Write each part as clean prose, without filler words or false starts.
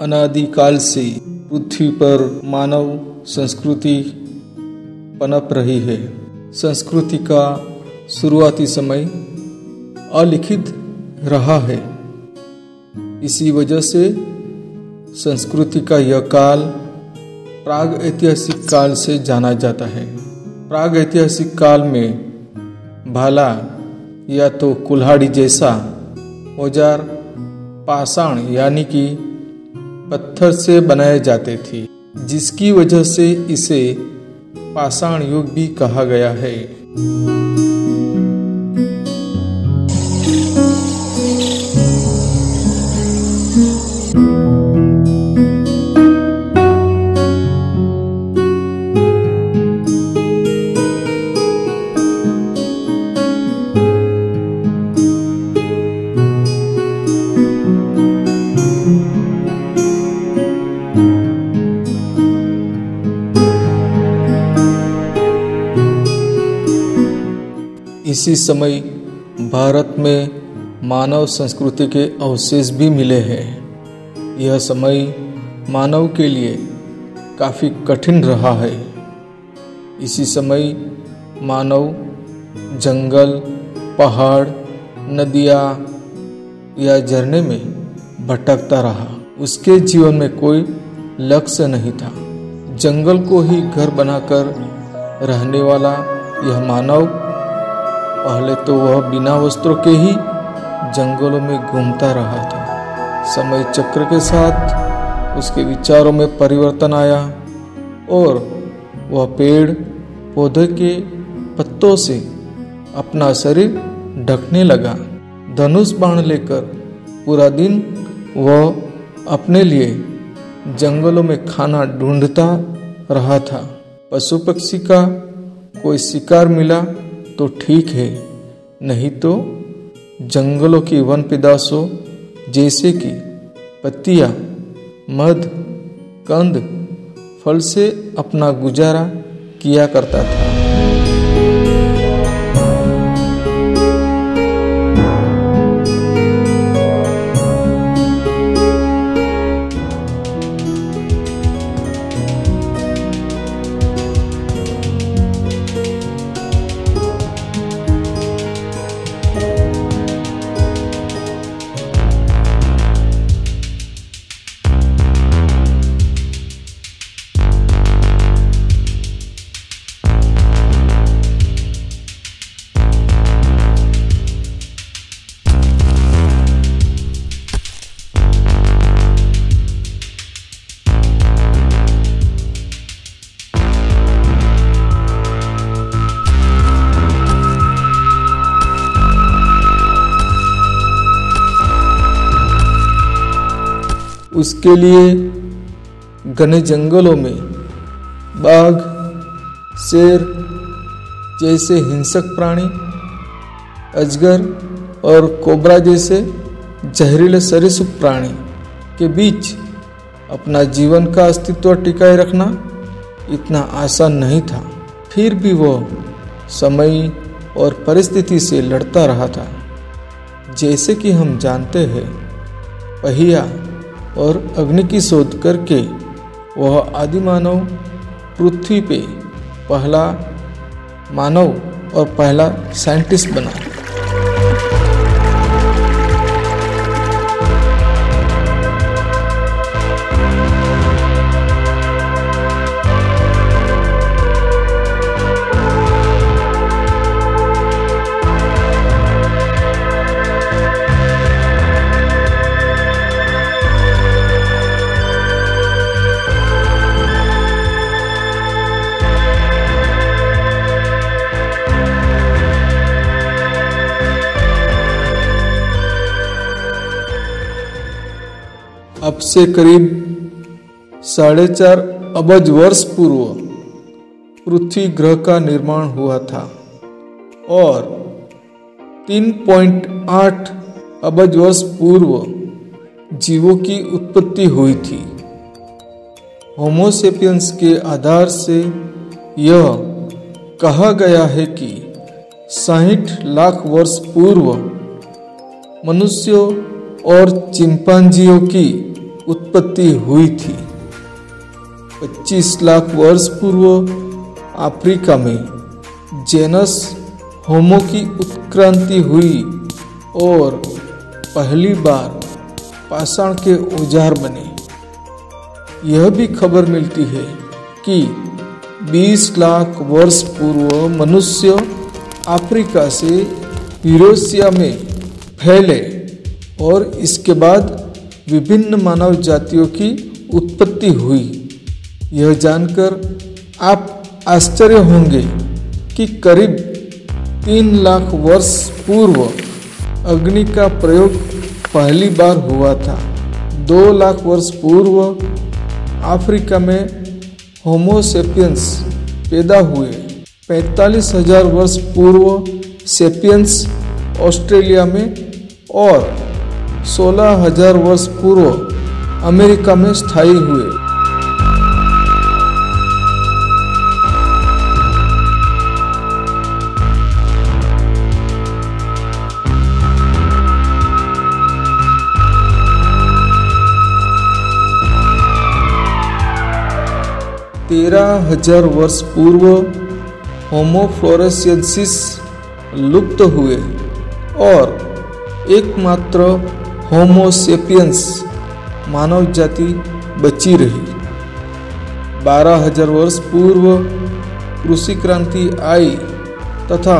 अनादिकाल से पृथ्वी पर मानव संस्कृति पनप रही है। संस्कृति का शुरुआती समय अलिखित रहा है। इसी वजह से संस्कृति का यह काल प्राग ऐतिहासिक काल से जाना जाता है। प्राग ऐतिहासिक काल में भाला या तो कुल्हाड़ी जैसा औजार पाषाण यानी कि पत्थर से बनाए जाते थे, जिसकी वजह से इसे पाषाण युग भी कहा गया है। इसी समय भारत में मानव संस्कृति के अवशेष भी मिले हैं। यह समय मानव के लिए काफ़ी कठिन रहा है। इसी समय मानव जंगल, पहाड़, नदियाँ या झरने में भटकता रहा। उसके जीवन में कोई लक्ष्य नहीं था। जंगल को ही घर बनाकर रहने वाला यह मानव पहले तो वह बिना वस्त्रों के ही जंगलों में घूमता रहा था। समय चक्र के साथ उसके विचारों में परिवर्तन आया और वह पेड़ पौधे के पत्तों से अपना शरीर ढकने लगा। धनुष बाण लेकर पूरा दिन वह अपने लिए जंगलों में खाना ढूंढता रहा था। पशु पक्षी का कोई शिकार मिला तो ठीक है, नहीं तो जंगलों की वन पैदाशों जैसे कि पत्तियां, मध, कंद, फल से अपना गुजारा किया करता था। उसके लिए घने जंगलों में बाघ, शेर जैसे हिंसक प्राणी, अजगर और कोबरा जैसे जहरीले सरीसृप प्राणी के बीच अपना जीवन का अस्तित्व टिकाए रखना इतना आसान नहीं था। फिर भी वह समय और परिस्थिति से लड़ता रहा था। जैसे कि हम जानते हैं, पहिया और अग्नि की शोध करके वह आदिमानव पृथ्वी पे पहला मानव और पहला साइंटिस्ट बना। अब से करीब 4.5 अरब वर्ष पूर्व पृथ्वी ग्रह का निर्माण हुआ था और 3.8 अरब वर्ष पूर्व जीवों की उत्पत्ति हुई थी। होमो सेपियंस के आधार से यह कहा गया है कि 60 लाख वर्ष पूर्व मनुष्यों और चिंपांजियों की उत्पत्ति हुई थी। 25 लाख वर्ष पूर्व अफ्रीका में जेनस होमो की उत्क्रांति हुई और पहली बार पाषाण के औजार बने। यह भी खबर मिलती है कि 20 लाख वर्ष पूर्व मनुष्य अफ्रीका से यूरेशिया में फैले और इसके बाद विभिन्न मानव जातियों की उत्पत्ति हुई। यह जानकर आप आश्चर्य होंगे कि करीब 3 लाख वर्ष पूर्व अग्नि का प्रयोग पहली बार हुआ था। 2 लाख वर्ष पूर्व अफ्रीका में होमो सेपियंस पैदा हुए। 45,000 वर्ष पूर्व सेपियंस ऑस्ट्रेलिया में और 16,000 वर्ष पूर्व अमेरिका में स्थायी हुए। तेरह 1000 वर्ष पूर्व होमो फ्लोरेंसियंसिस लुप्त हुए और एकमात्र होमो सेपियंस मानव जाति बची रही। 12,000 वर्ष पूर्व कृषि क्रांति आई तथा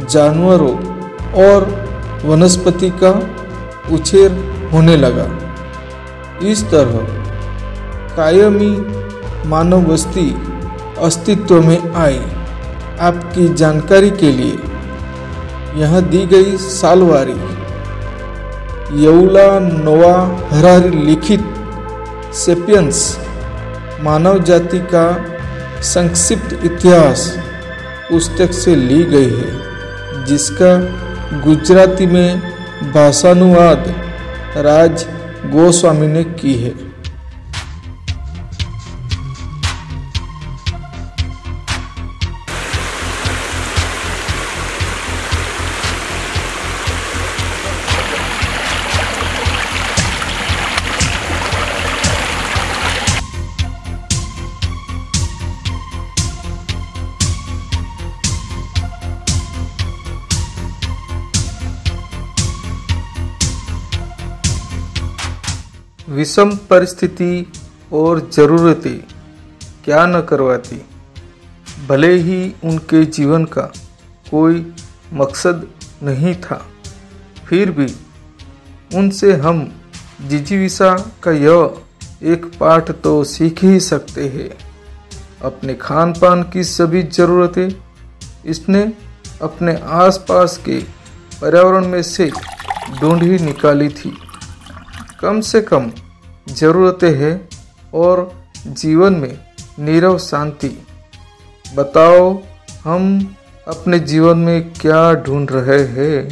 जानवरों और वनस्पति का उछेर होने लगा। इस तरह कायमी मानव बस्ती अस्तित्व में आई। आपकी जानकारी के लिए यहाँ दी गई सालवारी यौला नोआ हरारी लिखित सेपियंस मानव जाति का संक्षिप्त इतिहास पुस्तक से ली गई है, जिसका गुजराती में भाषानुवाद राज गोस्वामी ने की है। विषम परिस्थिति और ज़रूरतें क्या न करवाती। भले ही उनके जीवन का कोई मकसद नहीं था, फिर भी उनसे हम जिजीविषा का यह एक पाठ तो सीख ही सकते हैं। अपने खान पान की सभी ज़रूरतें इसने अपने आसपास के पर्यावरण में से ढूंढ ही निकाली थी। कम से कम ज़रूरतें हैं और जीवन में नीरव शांति। बताओ हम अपने जीवन में क्या ढूंढ रहे हैं।